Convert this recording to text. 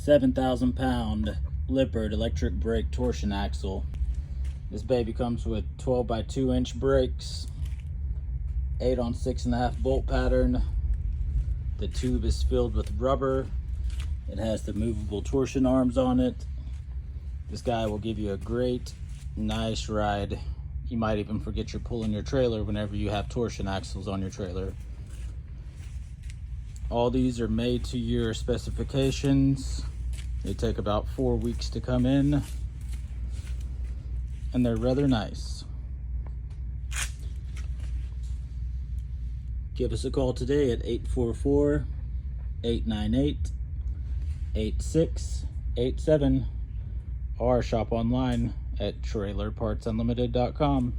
7,000 pound Lippert electric brake torsion axle. This baby comes with 12 by 2 inch brakes, 8 on 6.5 bolt pattern. The tube is filled with rubber. It has the movable torsion arms on it. This guy will give you a great, nice ride. You might even forget you're pulling your trailer whenever you have torsion axles on your trailer. All these are made to your specifications. They take about 4 weeks to come in, and they're rather nice. Give us a call today at 844-898-8687 or shop online at trailerpartsunlimited.com.